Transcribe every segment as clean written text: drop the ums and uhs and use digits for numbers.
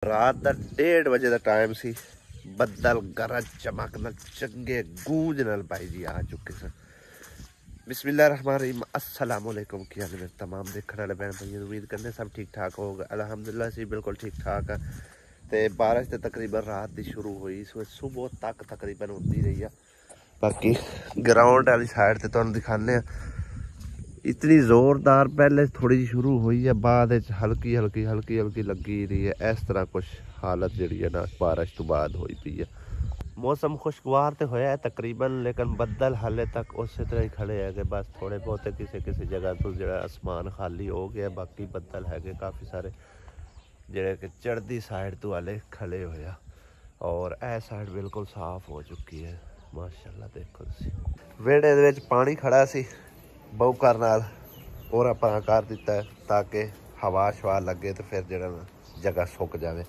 रात का 1:30 बजे का टाइम सी। बदल गरज चमक नाल चंगे गूंज नाल भाई जी आ चुके सन। बिस्मिल्लाहिर्रहमानिर्रहीम। अस्सलाम वालेकुम। की हाल है मेरे तमाम देखने वाले बहन भाई, उम्मीद करने सब ठीक ठाक होगा। अल्हम्दुलिल्लाह सी बिल्कुल ठीक ठाक है। तो बारिश तो तकरीबन रात की शुरू हुई, सुबह तक तकरीबन होती रही है। बाकी ग्राउंड वाली साइड से तुहानू दिखाने इतनी जोरदार पहले थोड़ी जी शुरू हुई है, बाद हल्की हल्की हल्की हल्की लगी रही है। इस तरह कुछ हालत जी है ना बारिश तो बाद हुई पी है। मौसम खुशगवार तो होया है तकरीबन, लेकिन बदल हाले तक उस तरह ही खड़े है। बस थोड़े बहुत किसी किसी जगह तो जो आसमान खाली हो गया, बाकी बदल है काफ़ी सारे जोड़े कि चढ़ती साइड तो हाले खड़े होया। और यह साइड बिल्कुल साफ हो चुकी है माशाल्लाह। देखो वेड़े पानी खड़ा सी बहुकर नाल और अपना कर दिता है ताकि हवा शवा लगे तो फिर जरा जगह सुक जाए।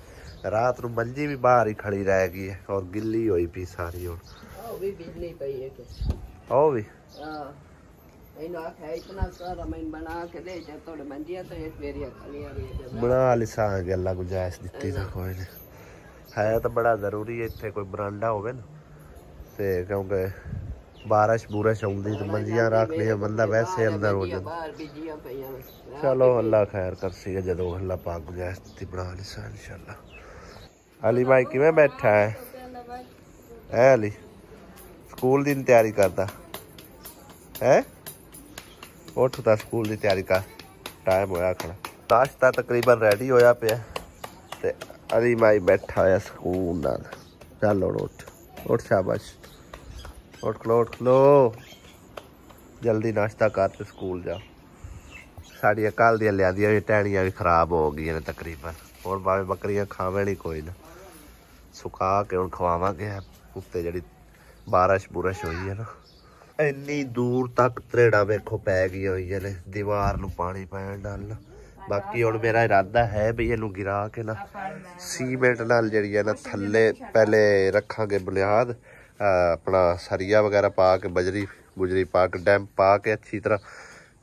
रात को मंजी भी बाहर ही खड़ी रह गई है और गिल्ली हुई पी सारी। और बना लिसांगे अल्लाह गुजाइश दी तो कोई नहीं है। तो बड़ा जरूरी है इतने कोई बरांडा होवे ना, तो क्योंकि बारिश बुरिश आउंदी तो मंजियां रख लिया बंदा वैसे अंदर हो जाता। चलो अल्लाह खैर कर सी जो अल्लाह पाक गुजाइश दी बना लिसा इंशाल्लाह। अली भाई किवें बैठा है अली? स्कूल की तैयारी करता है? उठता स्कूल की तैयारी कर, टाइम होया खड़ा। नाश्ता तकरीबन रेडी होया पे ते अली भाई बैठा है स्कूल नाल। चल उठ शाबाश उठ खलो जल्दी नाश्ता कर ते स्कूल जा। साड़िया कल दियां लियांदियां टहनियां भी खराब हो गई ने तकरीबन, और भावें बकरियां खावे नहीं कोई ना, सुखा के हुण खवावांगे। उत्ते जिहड़ी बारिश बुरिश हुई है ना, इन्नी दूर तक त्रेड़ा वेखो पै गई हुई ने दीवार नूं पानी पैण नाल। बाकी हुण मेरा इरादा है भी इनू गिरा के ना सीमेंट नाल जिहड़ी है ना थल्ले पहले रखांगे बुनियाद, अपना सरिया वगैरह पा के बजरी बुजरी पा के डैम्प पा के अच्छी तरह,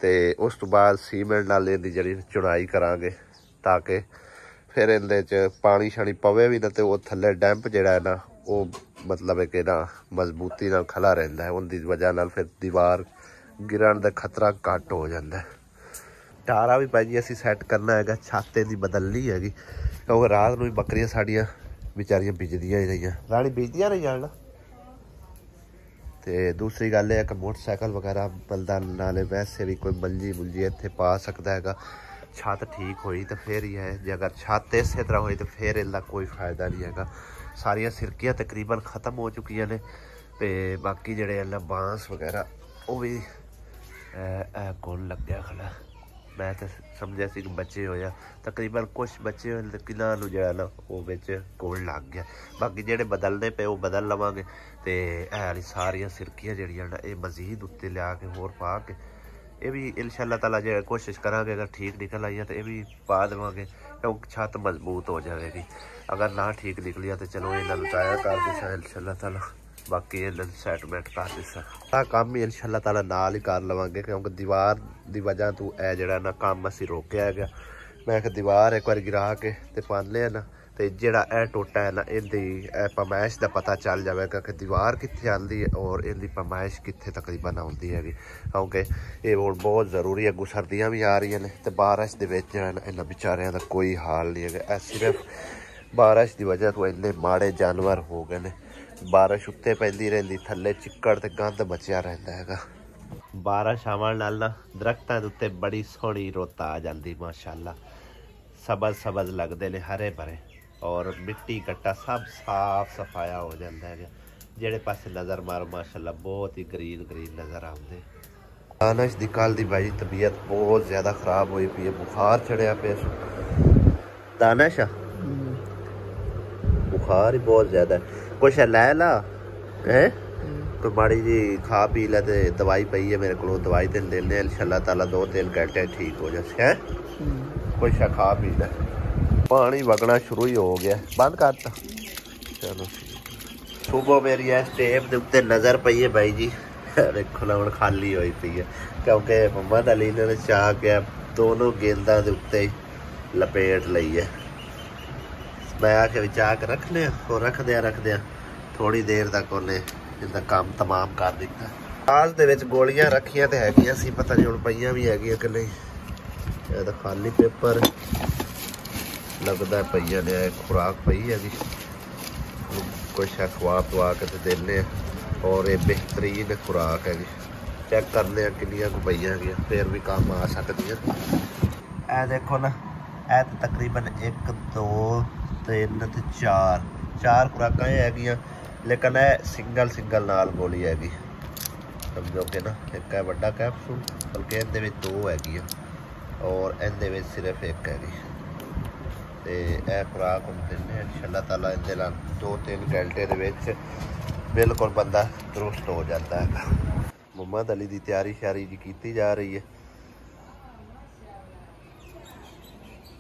तो उस तो बाद सीमेंट नाल इहदी जिहड़ी चुनाई करांगे ताकि फिर इहदे च पानी शानी पवे भी ना, तो वो थल्ले डैम्प जिहड़ा है ना वो मतलब है कि ना मजबूती नाल खड़ा रहिंदा है। उनकी वजह नाल फिर दीवार गिरन का खतरा घट हो जाता है। टारा भी भाई असीं सैट करना है, छाते की बदलनी हैगी क्योंकि रात में बकरियां साड़ियां बेचारियां बिजदियां ही रहियां। रानी बिजदियां रहियां ना। तो दूसरी गल है कि मोटरसाइकिल वगैरह बंदा नाले वैसे भी कोई मंजी मुंजी इत्थे पा सकता है। छत ठीक हुई तो फिर ही है, जे अगर छत इस तरह हुई तो फिर इसका कोई फायदा नहीं है। सारिया सिरकियां तकरीबन ख़त्म हो चुकी ने, तो बाकी जोड़े बांस वगैरह वो भी कौन लग्या खड़ा। मैं तो समझा सी बच्चे होया तकरीबन कुछ बच्चे होए किन्हों जो ना वो कोल लग गया। बाकी जोड़े बदलने पे वो बदल लवेंगे। तो है सारिया सिरकियां जड़ियां ना ये मजीद उत्ते लिया के होर पा के ये भी इंशाअल्लाह ताला जो कोशिश करांगे, अगर ठीक निकल आई तो ये भी पा देवांगे क्योंकि छत मजबूत हो जाएगी। अगर ना ठीक निकलिया तो चलो इन्होंने लुटाया कर दिशा इंशाअल्लाह ताला, बाकी सैटमेंट कर दिशा काम ही इंशाअल्लाह ताला नाल ही कर लवांगे क्योंकि दीवार की वजह तो यह जरा ना काम असी रोकया गया। मैं दीवार एक बार गिरा के ते पाने है ना, तो जोड़ा यह टोटा है ना इनकी पैमाइश का पता चल जाएगा कि दीवार कितने आती है और इनकी पैमाइश कितने तकरीबन आती है। क्योंकि ये हूँ बहुत जरूरी है, सर्दियाँ भी आ रही ने तो बारिश के इन्होंने बेचारियों का कोई हाल नहीं है। सिर्फ बारिश की वजह तो इन्ने माड़े जानवर हो गए ने। बारिश उत्ते पैंदी रहिंदी, थल्ले चिक्कड़ ते गंद बचिया रहिंदा हैगा। बारिश आवन नाल ना दरख्तां दे उत्ते बड़ी सोहनी रुत आ जांदी माशाअल्लाह। सबज सबज लगदे ने हरे भरे और मिट्टी गट्टा सब साफ सफाया हो जाता है। जेड़े पासे नज़र मारो माशाअल्लाह बहुत ही ग्रीन ग्रीन नज़र आते। दानिश दी कल दी भाई तबीयत बहुत ज़्यादा ख़राब हुई पी है, बुखार चढ़िया पे दानिश बुखार ही बहुत ज़्यादा है। कुछ लै ला है कोई माड़ी जी खा पी लै तो दवाई पई है मेरे को, दवाई तो लेने इंशाअल्लाह ताला 2-3 घंटे ठीक हो जाए है। कुछ खा पी लै, पानी वगना शुरू ही हो गया, बंद करता। चलो सुबह मेरी इस टेप के उत्ते नज़र पई है भाई जी, देखो ना हम खाली हुई पी है क्योंकि मोहम्मद अली ने चाह के दोनों गेंदा के उत्ते लपेट ली है। मैं आके विचार के रख लिया और रख दिया थोड़ी देर तक उन्हें इनका काम तमाम कर दिता। आज दे विच गोलियां रखियां ते हैगियां सी, पता नहीं हुण पईयां भी हैगियां कि नहीं। ये तो खाली पेपर लगदा पईयां ने, खुराक पई हैगी, कुछ खवा पवा के ते देने और ये बेहतरीन खुराक है। चेक करने किनियां को पईयां हैगियां, फिर भी काम आ सकदियां। ए देखो ना, ए तो तकरीबन 1 2 3 ते 4 खुराकां हैगियां, लेकिन ए सिंगल नाल गोली हैगी, समझो कि ना। एक है बड़ा कैप्सूल, बल्कि इहदे विच 2 हैगियां और इहदे विच सिर्फ 1 हैगी। ते ए खुराक हम दिंदे इंशाअल्लाह ताला, इहदे नाल 2-3 घंटे दे विच बिल्कुल बंदा दुरुस्त हो जाता है। मुहम्मद अली की तैयारी श्यारी जी की जा रही है,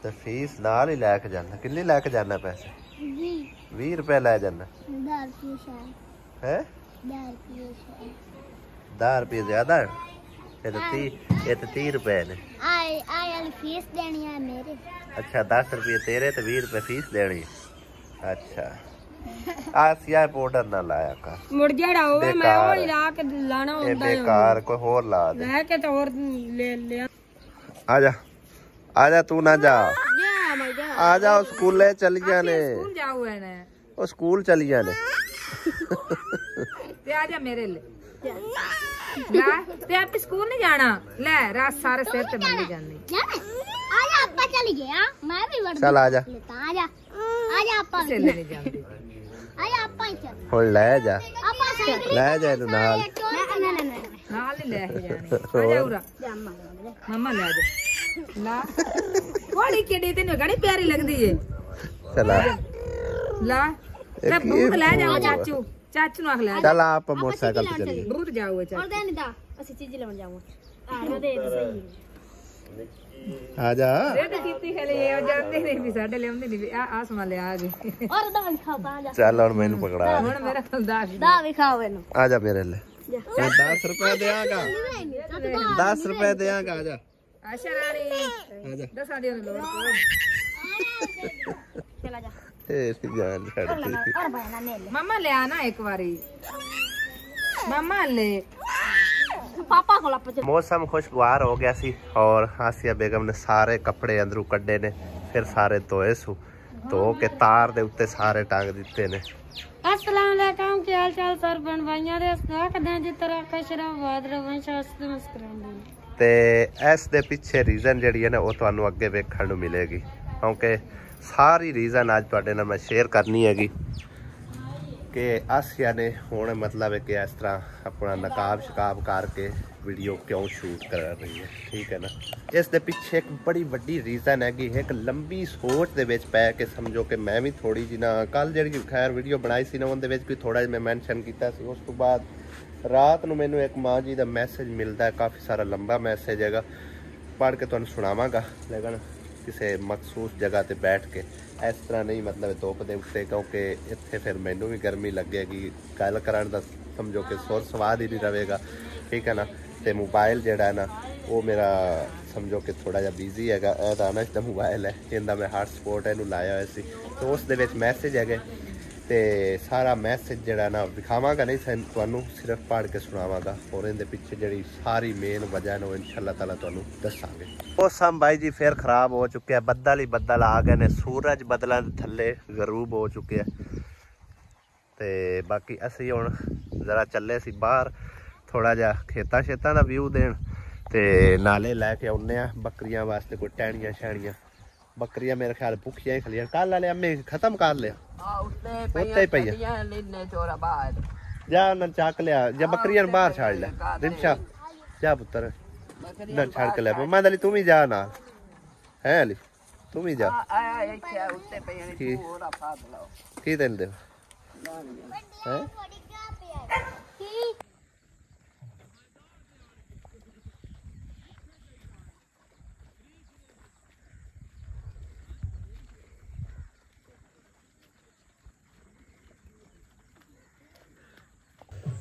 तो फीस नाल ही लैके जाना। किन्नी लैके जाना पैसे? 20 रुपए लै जाना है। 10 रुपये ज्यादा है, ये तो 30 रुपए ने। फीस देनी है मेरे। अच्छा 10 रुपये तेरे तो 20 रुपए फीस देनी है। अच्छा आसिया पाउडर ना लाया कर, मुड़ जेड़ा होवे मैं ओही ला के लाना ये हुंदा है। बेकार कोई होर ला दे, लेके तो और ले आजा तू ना जा, आ जाओ स्कूले चलिया ने। स्कूल जाओ है ना, ओ स्कूल चलिया ने। ते आजा मेरे ले ला, ते आप स्कूल नहीं जाना ले, रात सारे सिर ते बंदी जानी। आजा आपा चल गया, मैं भी वर्दी चल आजा आजा आपा चल नहीं जाती। आजा आपा ही चल, हुण ले जा, आपा साइड ले जा इनू नाल नाल ही लेके जानी। आजा उरा मम्मा ले जा ला, बड़ी केडी तेन घणी प्यारी लगदी है। चला ला ते बूट ले जाओ चाचू नु आख ले। चल आप मोटरसाइकिल पे चलिए। बूट जाओ चाचू और देनी दा असि चीज लेवन जाऊं। आ दे सही आजा ये तो कीती खेले ये जानते नहीं भी साडे ले आंदे नहीं आ समान ले आ गए। और दा खाओ कहां जा। चल और मैनू पकड़ा, हुन मेरा दाग दा भी खाओ एनु। आजा मेरे ले, मैं 10 रुपए देगा, 10 रुपए देगा। आजा आशा रानी आजा 10 आ दियो लोड चला जा ए जान छड़ दी। और बहना ने ले मम्मा ले आना एक बारी, मम्मा ले पापा को लप। मौसम खुशगवार हो गया सी और आसिया बेगम ने सारे कपड़े अंदरू कड्डे ने, फिर सारे धोए सू, धो के तार दे उत्ते सारे टांग दिते ने। अस्सलाम वालेकुम, क्या हाल चाल सर बन भाइयां दे अस्सलाम कदें जिस तरह कशराबाद रवंश हंसते मुस्कुरांदे। ते इस दे पिछे रीजन जिहड़ी है ना वो तुहानू अगे वेखण नू मिलेगी, क्योंकि सारी रीजन अज तुहाडे नाल मैं शेयर करनी हैगी कि आसिया ने हुण मतलब है कि इस तरह अपना नकाब शकाब करके वीडियो क्यों शूट कर रही है, ठीक है ना। इस दे पिछे एक बड़ी वड्डी रीजन हैगी, एक लंबी सोच दे विच पै के समझो कि मैं भी थोड़ी जी ना कल जिहड़ी खैर वीडियो बनाई सी ना उहदे विच भी थोड़ा जिहा मैं मैंशन कीता सी। उस तो बाद रात नूं मैनूं एक माँ जी का मैसेज मिलता है, काफ़ी सारा लंबा मैसेज हैगा, पढ़ के तुहानूं सुणावांगा, लेकिन किसी मखसूस जगह ते बैठ के इस तरह नहीं, मतलब धुप दे उत्ते, क्योंकि इत्थे फिर मैनू भी गर्मी लगेगी, गल करन दा समझो कि सुर स्वाद ही नहीं रहेगा, ठीक है ना। तो मोबाइल जिहड़ा है ना वो मेरा समझो कि थोड़ा जिहा बिजी हैगा, अनस दा मोबाइल है, इहदा मैं हॉटस्पॉट इहनूं लाया होया सी, तो उस दे विच मैसेज हैगे, ते सारा मैसेज जिहड़ा ना दिखावांगा नहीं तुहानूं, सिर्फ पढ़ के सुणावांगा, और इहदे पिछे जिहड़ी सारी मेन वजह है इंशाअल्लाह ताला तुहानूं दस्सांगे। मौसम भाई जी फिर खराब हो चुके हैं, बदल ही बदल आ गए ने, सूरज बदलों दे थल्ले गरूब हो चुके हैं। ते बाकी असीं हुण जरा चले सी बाहर थोड़ा जिहा खेतां शेतां दा व्यू देण, ते नाले लैके आउणे आ बकरियां वास्ते कोई टहनियां शैनियां। बकरियां मेरे ख्याल भुखियां ही खलियां, कल वाले अम्मे खत्म कर लिया, उत्ते ही पईयां जा उन्हें चक लिया, जा बकरियां बाहर छाड़ लिया। रिमशा जा पुत्र ना छाड़ के लिया, मैं अली तू भी जा ना है, अली तू भी जा की तेन दे हैं।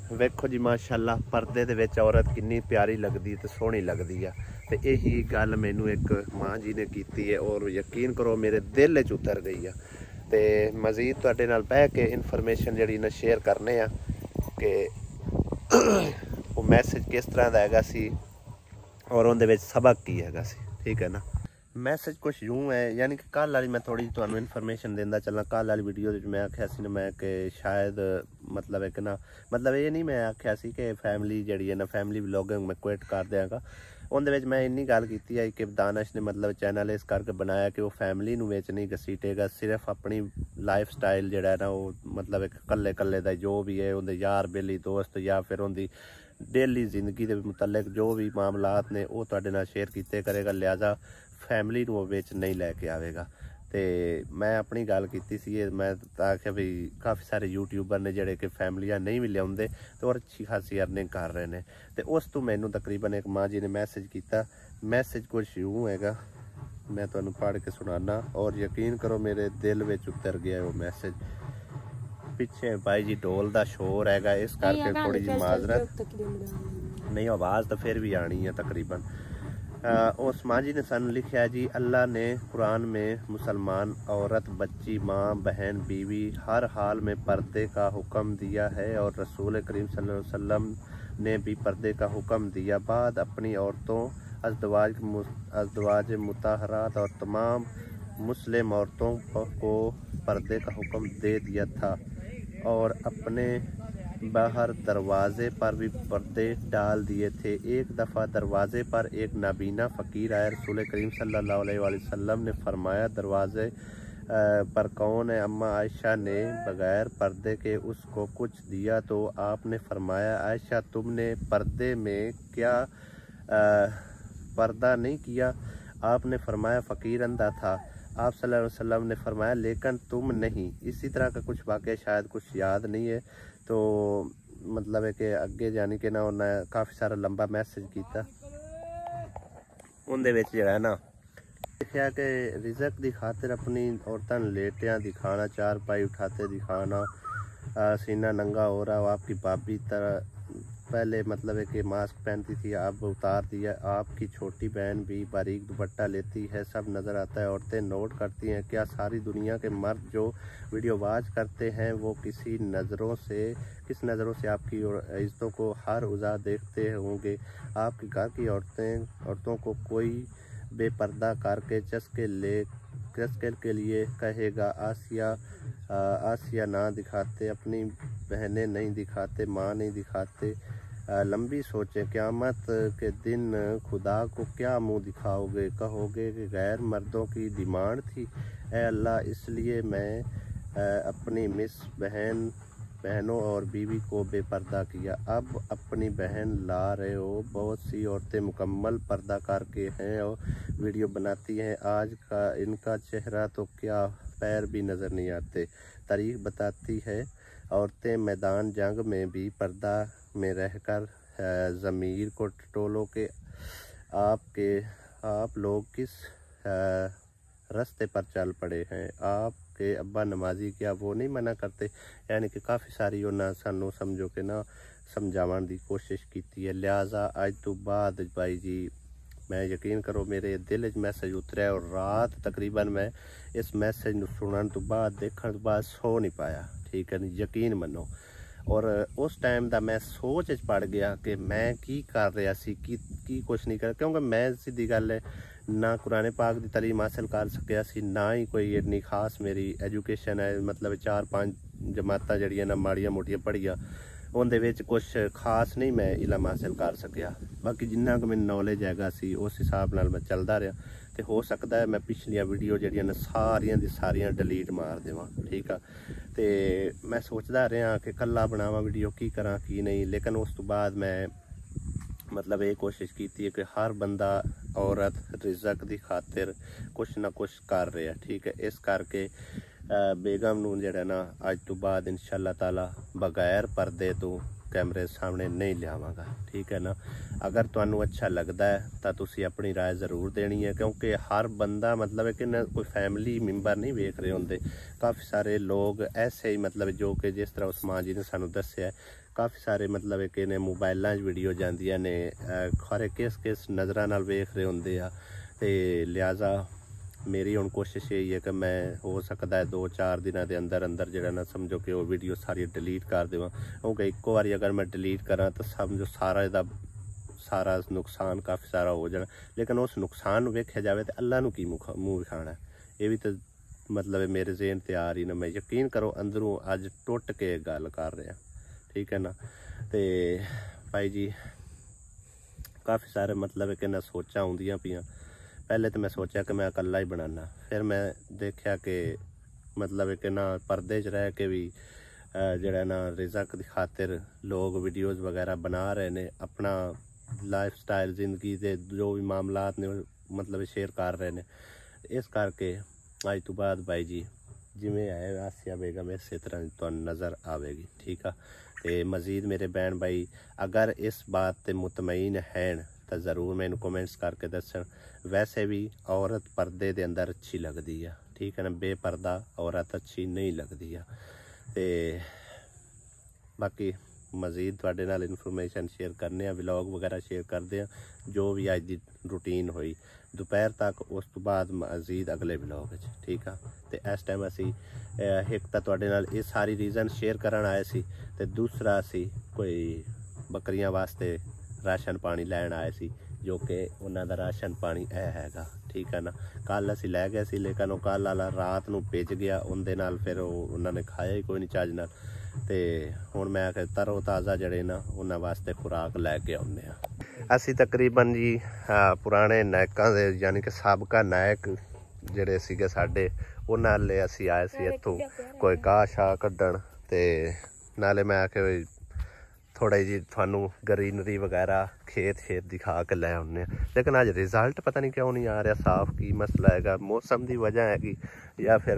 वेखो जी माशाअल्लाह परदे दे विच औरत कितनी प्यारी लगदी ते सोहनी लगदी है, ते यही गल मैनू एक माँ जी ने कीती है और यकीन करो मेरे दिल च उतर गई है। ਤੇ ਮਜ਼ੀਦ ਤੁਹਾਡੇ ਨਾਲ ਬਹਿ ਕੇ ਇਨਫੋਰਮੇਸ਼ਨ ਜਿਹੜੀ ਨਾ ਸ਼ੇਅਰ ਕਰਨੇ ਆ ਕਿ ਉਹ ਮੈਸੇਜ ਕਿਸ ਤਰ੍ਹਾਂ ਦਾ ਹੈਗਾ ਸੀ ਔਰ ਉਹਦੇ ਵਿੱਚ ਸਬਕ ਕੀ ਹੈਗਾ ਸੀ। ਠੀਕ ਹੈ ਨਾ। मैसेज कुछ यूं है, यानी कि कल वाली मैं थोड़ी तुहानू इन्फॉर्मेशन देंदा चलना। कल वाली वीडियो मैं आख्या सी ना मैं कि शायद मतलब है कि ना, मतलब ये नहीं मैं आख्या सी कि फैमिली जड़ी है ना फैमिली व्लॉगिंग मैं क्विट कर देंगा। उनदे विच मैं इन्नी गल कीती है कि दानिश ने मतलब चैनल इस करके बनाया कि वो फैमिली नू विच नहीं घसीटेगा, सिर्फ अपनी लाइफ स्टाइल जड़ा है ना वो मतलब एक कल्ले कल्ले दा जो भी है उनदे यार बेली दोस्त या फिर उनदी डेली जिंदगी के मुतलक जो भी मामलात ने वो तुहाडे नाल शेयर कीते करेगा, लिहाजा फैमिली नू विच नहीं लैके आवेगा। तो मैं अपनी गल कीती सी, मैं आख्या भी काफ़ी सारे यूट्यूबर ने जिहड़े कि फैमिलियां नहीं भी लियाउंदे तो और अच्छी खासी अर्निंग कर रहे हैं। तो उस तो मैनू तकरीबन एक माँ जी ने मैसेज किया। मैसेज कुछ यूं हैगा, मैं तुहानू पढ़ के सुनाना और यकीन करो मेरे दिल में उतर गया वो मैसेज। पिछे भाई जी ढोल का शोर हैगा, इस करके थोड़ी जी माजरत नहीं, आवाज़ तो फिर भी आनी है तकरीबन। उस माँ जी ने सन लिखा है जी, अल्लाह ने कुरान में मुसलमान औरत, बच्ची, माँ, बहन, बीवी हर हाल में पर्दे का हुक्म दिया है और रसूल करीम सल्लल्लाहु अलैहि वसल्लम ने भी पर्दे का हुक्म दिया। बाद अपनी औरतों अज़दवाज मुताहरात और तमाम मुस्लिम औरतों को पर्दे का हुक्म दे दिया था और अपने बाहर दरवाजे पर भी पर्दे डाल दिए थे। एक दफ़ा दरवाजे पर एक नाबीना फ़कीर आया। रसूल करीम सल्लल्लाहु अलैहि वसल्लम ने फरमाया, दरवाजे पर कौन है? अम्मा आयशा ने बग़ैर पर्दे के उसको कुछ दिया तो आपने फरमाया, आयशा तुमने पर्दे में क्या पर्दा नहीं किया? आपने फरमाया फ़कीर अंधा था। आप सल्लल्लाहु अलैहि वसल्लम ने फरमाया, लेकिन तुम नहीं। इसी तरह का कुछ वाक़या शायद कुछ याद नहीं है, तो मतलब है कि अगे जाने के ना उन्हें काफ़ी सारा लंबा मैसेज किया। उनदे विच जिहड़ा ना लिखा कि रिज़क की खातिर अपनी औरतां लेटियां दिखाना, चार पाई उठाते दिखाना, सीना नंगा हो रहा हो। आपकी भाभी तरह पहले मतलब है कि मास्क पहनती थी, अब उतार दिया। आपकी छोटी बहन भी बारीक दुपट्टा लेती है, सब नज़र आता है। औरतें नोट करती हैं, क्या सारी दुनिया के मर्द जो वीडियो वॉच करते हैं वो किस नज़रों से आपकी इज़्ज़तों को हर उज़ा देखते होंगे? आपके घर की औरतों को कोई बेपर्दा करके चस्के के लिए कहेगा, आसिया ना दिखाते, अपनी बहनें नहीं दिखाते, माँ नहीं दिखाते। लंबी सोचें, क़यामत के दिन खुदा को क्या मुंह दिखाओगे? कहोगे कि गैर मर्दों की डिमांड थी। ऐ अल्लाह, इसलिए मैं अपनी मिस बहनों और बीवी को बेपर्दा किया। अब अपनी बहन ला रहे हो। बहुत सी औरतें मुकम्मल पर्दा करके हैं और वीडियो बनाती हैं। आज का इनका चेहरा तो क्या पैर भी नज़र नहीं आते। तारीख बताती है औरतें मैदान जंग में भी पर्दा में रहकर ज़मीर को टटोलो के आप लोग किस रास्ते पर चल पड़े हैं। आपके अब्बा नमाजी, क्या वो नहीं मना करते? यानी कि काफ़ी सारी उन्हें सानू समझो कि ना समझावन की कोशिश की है। लिहाजा अज तो बाद भाई जी मैं यकीन करो मेरे दिल च मैसेज उतरिया और रात तकरीबन मैं इस मैसेज सुनने तो बाद देखने तो बाद सो नहीं पाया। ठीक है, यकीन मनो। और उस टाइम का मैं सोच पड़ गया कि मैं की कर रहा सी, की कुछ नहीं कर, क्योंकि मैं सीधी गल है ना कुरान पाक की तालीम हासिल कर सकिया सी, ना ही कोई इन्नी खास मेरी एजुकेशन है। मतलब 4-5 जमातां जड़ियां ना माड़ियां मोटियां पढ़िया, उनदे विच कुछ खास नहीं मैं इलम हासिल कर सकिया। बाकी जिन्ना को मैनूं नॉलेज हैगा सी उस हिसाब नाल मैं चलदा रहा। तो हो सकता है मैं पिछलियां वीडियो जड़ियां ने सारियां दी सारियां डिलीट मार देवां। ठीक है, तो मैं सोचता रहा कि कल्ला बनावा वीडियो, की करा की नहीं। लेकिन उस तो बाद मैं मतलब ये कोशिश की है कि हर बंदा औरत रिज़क की खातिर कुछ ना कुछ कर रहा है। ठीक है, इस करके बेगम नूं जिहड़ा ना अज तो बाद इंशाअल्लाह ताला बगैर पर्दे तो कैमरे सामने नहीं लियावांगा। ठीक है ना। अगर तुहानू अच्छा लगता है तो तुसी अपनी राय ज़रूर देनी है, क्योंकि हर बंदा मतलब है कि ना कोई फैमिली मैंबर नहीं वेख रहे होंगे। काफ़ी सारे लोग ऐसे ही मतलब जो कि जिस तरह उस्मान जी ने सानू दस्सिया, काफ़ी सारे मतलब है कि ने मोबाइलों वीडियो जांदियां ने, खरे किस नज़रां नाल वेख रहे होंगे आ। ते लिहाजा मेरी हुण कोशिश यही है कि मैं हो सकता है 2-4 दिनों के अंदर अंदर जो ना समझो कि वो वीडियो सारी डिलीट कर देवां, क्योंकि इक्को बारी अगर मैं डिलीट करा तो समझो सारा नुकसान काफ़ी सारा हो जाना। लेकिन उस नुकसान नूं वेख्या जाए तो अल्लाह नूं की मूँह विखाना, ये भी तो मतलब मेरे ज़हन ते आ रही ना। मैं यकीन करो अंदरों अज टुट के गल कर रहा, ठीक है ना। तो भाई जी काफ़ी सारे मतलब कि ना सोचा आउंदियां पियां। पहले तो मैं सोचा कि मैं अकेला ही बनाना, फिर मैं देखा कि मतलब कि ना पर्दे च रह के भी जड़ा ना रिज़क की खातिर लोग वीडियोज़ वगैरह बना रहे ने, अपना लाइफ स्टाइल जिंदगी के जो भी मामलात ने मतलब शेयर कर रहे हैं। इस करके अज तो बाद भाई जी जिमें है आसिया बेगम इस तरह तो नज़र आएगी, ठीक है। तो मज़ीद मेरे बहन भाई अगर इस बात से मुतमईन हैं तो ज़रूर मैंने कमेंट्स करके दसन। वैसे भी औरत पर्दे के अंदर अच्छी लगती है, ठीक है ना, बेपर्दा औरत अच्छी नहीं लगती है। तो बाकी मज़ीद तुहाडे नाल इन्फॉर्मेशन शेयर करने, व्लॉग वगैरह शेयर करते हैं, जो भी अज की रूटीन हुई दोपहर तक, उस तो बाद मज़ीद अगले व्लॉग, ठीक है। तो इस टाइम असी एक तो तुहाडे नाल ये सारी रीज़न शेयर करन आए सी, ते दूसरा असी कोई बकरियां वास्ते राशन पानी लैन आए सी, जो कि उन्हों का राशन पानी हैगा, ठीक है ना। कल असी लै गए सी, लेकिन वो कल वाला रात नूं भिज गया, उनदे नाल फिर उन्होंने खाया ही कोई नहीं चज नाल। ते हुण मैं तरो ताज़ा जड़े ना उन्होंने वास्ते खुराक लैके आउने। असी तकरीबन जी पुराने नायकों के यानी कि साबका नायक जड़े सीगे साडे उन्हां ले असी आए सी इत्थों कोई घाह शाह कड्ढण, ते नाले मैं आके थोड़ा जी थानू ग्रीनरी वगैरह खेत दिखा के लै आने। लेकिन अज रिजल्ट पता नहीं क्यों नहीं आ रहा साफ, की मसला है, मौसम की वजह हैगी या फिर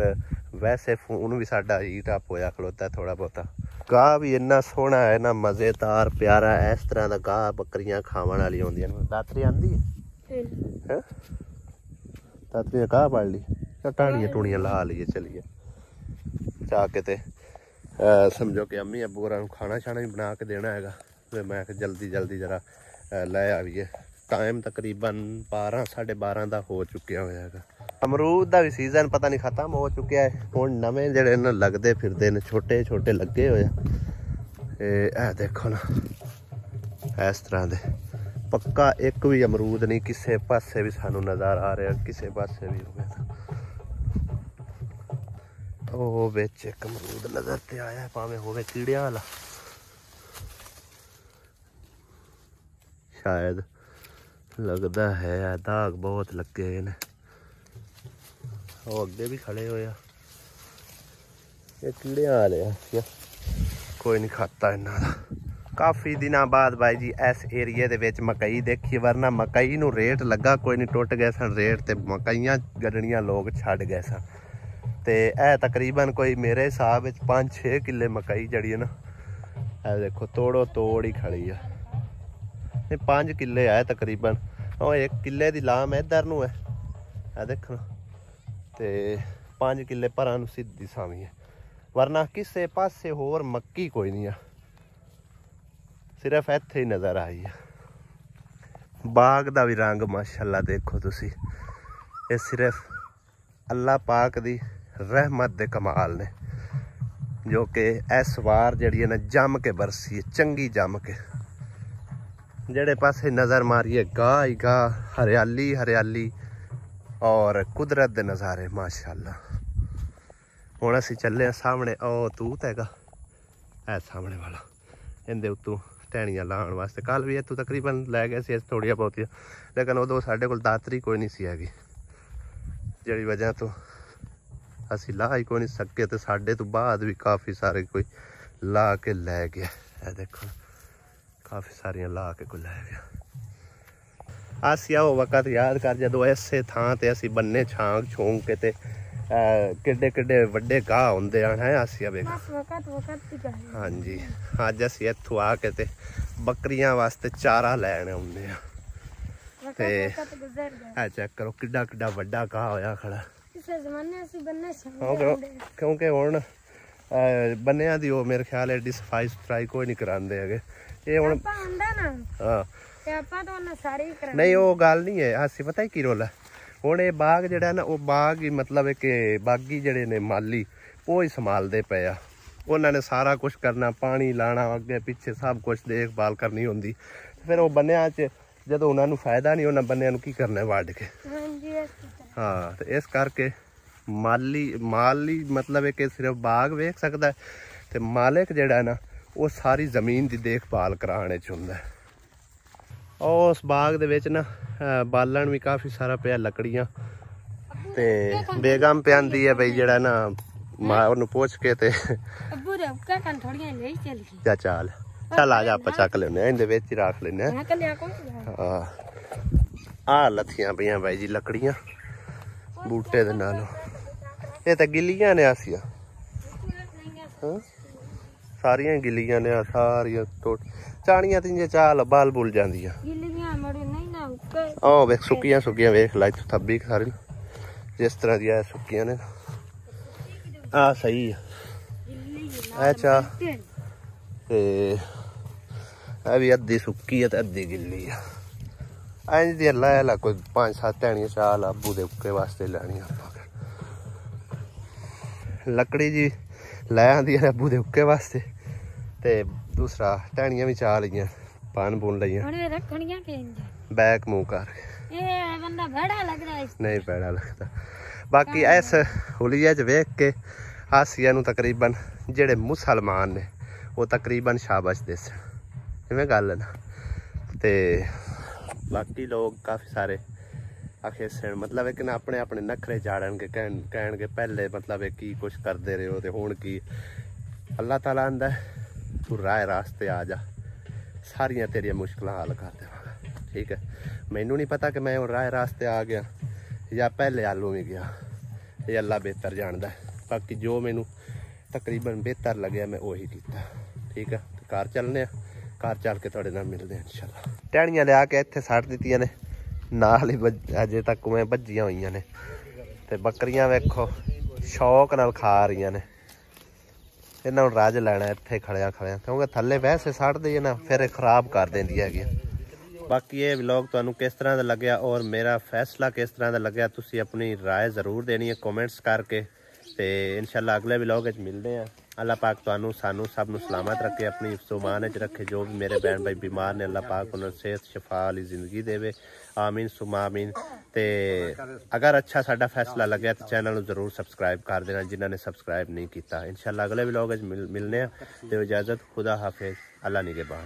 वैसे फोन भी साडा हीट अप होया खलोता है थोड़ा बहुता। गाह भी इन्ना सोहना है ना, मज़ेदार प्यारा, इस तरह का गाह बकरियां खावन वाली होंदियां। दातरी आंदी है दातरी गाह पड़ ली, टाणियां टूणियां ला लीए, चलिए जाके ते समझो कि अम्मी अबू होरां खाना शाना भी बना के देना है। तो मैं जल्दी जरा लै आइए। टाइम तकरीबन 12-12:30 का हो चुकिया होया है। अमरूद का भी सीजन पता नहीं खत्म हो चुका है, हुण नवें जिहड़े न लगदे फिरदे ने, छोटे छोटे लगे होए आ, देखो ना इस तरह दे। पक्का एक भी अमरूद नहीं किसी पासे भी सानू नज़र आ रहा, किसी पासे भी हो गया। ओ बिच एक अमरूद नजर ते आया, भावें होवे कीड़ियां वाला, शायद लगता है दाग बहुत लगे ने। वो अगे भी खड़े हो, ये कीड़ियां वाले कोई नहीं खाता इन्हां दा। काफ़ी दिनों बाद भाई जी इस एरिए दे विच मकई देखी, वरना मकई नूं रेट लगा कोई नहीं, टुट गए सन रेट, ते मकईयां गड्ढणियां लोग छड्ड गए सन। ते है तकरीबन कोई मेरे हिसाब 5-6 किले मकई जड़ी है ना, देखो तोड़ो तोड़ ही खड़ी है। नहीं 5 किले है तकरीबन, और 1 किले की लाम इधर नूं है देखो, ते 5 किले परां नूं सीधी सावी है, वरना किसे पासे होर मक्की कोई नहीं है, सिर्फ इत्थे ही नज़र आई है। बाग का भी रंग माशाअल्लाह देखो तुसी, ये सिर्फ अल्लाह पाक दी रहमत दे कमाल ने, जो कि इस वार जड़ी है ना जम के बरसी है, चंगी जम के। जेड़े पासे नज़र मारिए गाह ही गाह, हरियाली हरियाली और कुदरत दे नज़ारे माशाअल्लाह। हुण असीं चले हैं सामने, ओ तूत हैगा है सामने वाला, इहदे उत्तों टहनियां लाउण वास्ते। कल भी इत्थों तकरीबन लै गए सी थोड़ियां बहुतियां, लेकिन उदों साडे कोल दातरी कोई नहीं सी हैगी, जिहड़ी वजह तो असी ला ही कोई नहीं सके। तो साडे तो बाद भी काफ़ी सारे कोई ला के लै गया, है देखो काफ़ी सारियां ला के कोई लै गया। आसिया वो वक़्त याद कर जदों इसे थां ते असी बन्ने छांग छूंग के ते किड्डे किड्डे वड्डे गाह होंदे हैं आसिया बेगम। हाँ जी, अज असी इत्थों आके ते बकरियां वास्ते चारा लैन आउंदे आ, ते चेक करो किड्डा किड्डा वड्डा गाह होया खड़ा। क्योंकि हुण बन्निया दी वो मेरे ख्याल एडी सफाई सुथराई कोई नहीं करांदे हैगे। ये हुण हाँ नहीं वो गल नहीं है, असी पता ही की रोल है, ਹੁਣ ਇਹ ਬਾਗ ਜਿਹੜਾ ਨਾ, ਉਹ ਬਾਗ ਹੀ ਮਤਲਬ ਹੈ ਕਿ ਬਾਗੀ ਜਿਹੜੇ ਨੇ ਮਾਲੀ ਉਹ ਹੀ ਸੰਭਾਲਦੇ ਪਏ ਆ। ਉਹਨਾਂ ਨੇ ਸਾਰਾ ਕੁਝ ਕਰਨਾ, ਪਾਣੀ ਲਾਣਾ, ਅੱਗੇ ਪਿੱਛੇ ਸਭ ਕੁਝ ਦੇਖਭਾਲ ਕਰਨੀ ਹੁੰਦੀ। ਫਿਰ ਉਹ ਬੰਨਿਆਂ 'ਚ ਜਦੋਂ ਉਹਨਾਂ ਨੂੰ ਫਾਇਦਾ ਨਹੀਂ, ਉਹਨਾਂ ਬੰਨਿਆਂ ਨੂੰ ਕੀ ਕਰਨਾ, ਵੱਢ ਕੇ। ਹਾਂ, ਤੇ ਇਸ ਕਰਕੇ ਮਾਲੀ ਮਤਲਬ ਹੈ ਕਿ ਸਿਰਫ ਬਾਗ ਵੇਖ ਸਕਦਾ, ਤੇ ਮਾਲਕ ਜਿਹੜਾ ਨਾ ਉਹ ਸਾਰੀ ਜ਼ਮੀਨ ਦੀ ਦੇਖਭਾਲ ਕਰਾਉਣ 'ਚ ਹੁੰਦਾ। ਉਸ ਬਾਗ ਦੇ ਵਿੱਚ ਨਾ ਬਾਲਣ ਵੀ ਕਾਫੀ ਸਾਰਾ ਪਿਆ, ਲੱਕੜੀਆਂ, ਤੇ ਬੇਗਮ ਪਿਆਂਦੀ ਹੈ ਬਈ ਜਿਹੜਾ ਨਾ ਉਹਨੂੰ ਪੁੱਛ ਕੇ ਤੇ ਜਾ ਚੱਲ ਆ ਜਾ, ਆਪਾਂ ਚੱਕ ਲੈਨੇ ਆ, ਇਹਦੇ ਵਿੱਚ ਹੀ ਰੱਖ ਲੈਨੇ ਆ। ਆ ਲੱਥੀਆਂ ਪਈਆਂ ਬਾਈ ਜੀ ਲੱਕੜੀਆਂ ਬੂਟੇ ਦੇ ਨਾਲੋਂ, ਇਹ ਤਾਂ ਗਿੱਲੀਆਂ ਨੇ ਆਸੀਆਂ, ਸਾਰੀਆਂ ਗਿੱਲੀਆਂ ਨੇ, ਸਾਰੀਆਂ ਚਾਣੀਆਂ ਤੇ ਚਾਲ ਬਾਲ ਬੁਲ ਜਾਂਦੀਆਂ। ਆਹ ਵੇਖ ਸੁੱਕੀਆਂ ਵੇਖ ਲੈ ਇੱਥੋਂ ਥੱਬੀ ਸਾਰੀ ਜਿਸ ਤਰ੍ਹਾਂ ਦੀਆਂ ਸੁੱਕੀਆਂ ਨੇ। ਆ ਸਹੀ ਆ ਅੱਛਾ, ਤੇ ਇਹ ਵੀ ਅੱਧੀ ਸੁੱਕੀ ਹੈ ਤੇ ਅੱਧੀ ਗਿੱਲੀ ਆ। ਇੰਝ ਦੀ ਲੈ ਲਾ ਕੋਈ 5-7 ਟਹਿਣੀਆਂ ਚਾਲ ਆਬੂ ਦੇ ਉੱਕੇ ਵਾਸਤੇ ਲੈਣੀ ਆਪਾਂ। ਲੱਕੜੀ ਜੀ ਲੈ ਆਂਦੀ ਹੈ ਆਬੂ ਦੇ ਉੱਕੇ ਵਾਸਤੇ, ਤੇ ਦੂਸਰਾ ਟਹਿਣੀਆਂ ਵੀ ਚਾਹ ਲਈਆਂ, ਪਾਣ ਬੁਣ ਲਈਆਂ ਬੈਕ ਮੂੰਹ ਕਰਕੇ। ਨਹੀਂ ਭੈੜਾ ਲੱਗਦਾ। ਬਾਕੀ ਇਸ ਹੁਲੀਏ 'ਚ ਵੇਖ ਕੇ ਆਸੀਆ ਨੂੰ ਤਕਰੀਬਨ ਜਿਹੜੇ ਮੁਸਲਮਾਨ ਨੇ ਉਹ ਤਕਰੀਬਨ ਸ਼ਾਬਾਸ਼ ਦੇਸਣ, ਇਵੇਂ ਗੱਲ ਹੈ ਨਾ। ਤੇ ਬਾਕੀ ਲੋਕ ਕਾਫੀ ਸਾਰੇ ਆਖੇ ਸਣ ਮਤਲਬ ਹੈ ਕਿ ਨਾ ਆਪਣੇ ਆਪਣੇ ਨਖਰੇ ਝਾੜਨਗੇ, ਕਹਿਣਗੇ ਪਹਿਲੇ ਮਤਲਬ ਹੈ ਕੀ ਕੁਛ ਕਰਦੇ ਰਹੇ ਹੋ ਤੇ ਹੁਣ ਕੀ। ਅੱਲਾਹ ਤਾਲਾ ਆਂਦਾ ਤੂੰ ਰਾਹ ਰਾਸਤੇ ਆ ਜਾ, ਸਾਰੀਆਂ ਤੇਰੀਆਂ ਮੁਸ਼ਕਲਾਂ ਹੱਲ ਕਰ ਦੇਵਾਂਗਾ। ਠੀਕ ਹੈ, ਮੈਨੂੰ ਨਹੀਂ ਪਤਾ ਕਿ ਮੈਂ ਹੁਣ ਰਾਹ ਰਾਸਤੇ ਆ ਗਿਆ ਜਾਂ ਪਹਿਲੇ ਆਲੂ ਵੀ ਗਿਆ, ਇਹ ਅੱਲਾ ਬਿਹਤਰ ਜਾਣਦਾ। ਬਾਕੀ ਜੋ ਮੈਨੂੰ ਤਕਰੀਬਨ ਬਿਹਤਰ ਲੱਗਿਆ ਮੈਂ ਉਹੀ ਕੀਤਾ। ਠੀਕ ਹੈ, ਘਰ ਚੱਲਨੇ ਆ, ਘਰ ਚੱਲ ਕੇ ਤੁਹਾਡੇ ਨਾਲ ਮਿਲਦੇ ਆ ਇਨਸ਼ਾਅੱਲਾ। ਟਹਿਣੀਆਂ ਲਿਆ ਕੇ ਇੱਥੇ ਸੱਟ ਦਿੱਤੀਆਂ ਨੇ, ਨਾਲ ਹੀ ਅਜੇ ਤੱਕ ਮੈਂ ਭੱਜੀਆਂ ਹੋਈਆਂ ਨੇ, ਤੇ ਬੱਕਰੀਆਂ ਵੇਖੋ ਸ਼ੌਕ ਨਾਲ ਖਾ ਰਹੀਆਂ ਨੇ। ਇਹਨਾਂ ਨੂੰ ਰੱਜ ਲੈਣਾ ਇੱਥੇ ਖੜਿਆ, ਕਿਉਂਕਿ ਥੱਲੇ ਵੈਸੇ ਸੱਟਦੇ ਆ ਨਾ, ਫਿਰ ਇਹ ਖਰਾਬ ਕਰ ਦਿੰਦੀ ਹੈਗੀ। ਬਾਕੀ ਇਹ ਵਲੌਗ ਤੁਹਾਨੂੰ ਕਿਸ ਤਰ੍ਹਾਂ ਦਾ ਲੱਗਿਆ ਔਰ ਮੇਰਾ ਫੈਸਲਾ ਕਿਸ ਤਰ੍ਹਾਂ ਦਾ ਲੱਗਿਆ, ਤੁਸੀਂ ਆਪਣੀ ਰਾਏ ਜ਼ਰੂਰ ਦੇਣੀ ਹੈ ਕਮੈਂਟਸ ਕਰਕੇ। ਤੇ ਇਨਸ਼ਾਅੱਲਾ ਅਗਲੇ ਵਲੌਗ ਵਿੱਚ ਮਿਲਦੇ ਹਾਂ। ਅੱਲਾਹ ਪਾਕ ਤੁਹਾਨੂੰ ਸਾਨੂੰ ਸਭ ਨੂੰ ਸਲਾਮਤ ਰੱਖੇ, ਆਪਣੀ ਸੁਮਾਨ 'ਚ ਰੱਖੇ। ਜੋ ਵੀ ਮੇਰੇ ਭੈਣ ਭਾਈ ਬਿਮਾਰ ਨੇ ਅੱਲਾਹ ਪਾਕ ਉਹਨਾਂ ਨੂੰ ਸਿਹਤ ਸ਼ਫਾ ਵਾਲੀ ਜ਼ਿੰਦਗੀ ਦੇਵੇ, ਆਮੀਨ ਸੁਮਾ ਆਮੀਨ। ਤੇ ਅਗਰ ਅੱਛਾ ਸਾਡਾ ਫੈਸਲਾ ਲੱਗਿਆ ਤਾਂ ਚੈਨਲ ਨੂੰ ਜ਼ਰੂਰ ਸਬਸਕ੍ਰਾਈਬ ਕਰ ਦੇਣਾ ਜਿਨ੍ਹਾਂ ਨੇ ਸਬਸਕ੍ਰਾਈਬ ਨਹੀਂ ਕੀਤਾ। ਇਨਸ਼ਾਅੱਲਾ ਅਗਲੇ ਵਲੌਗ ਵਿੱਚ ਮਿਲਨੇ ਆ। ਤੇ ਇਜਾਜ਼ਤ, ਖੁਦਾ ਹਾਫਿਜ਼, ਅੱਲਾ ਨਿਗਹਿਬਾਨ।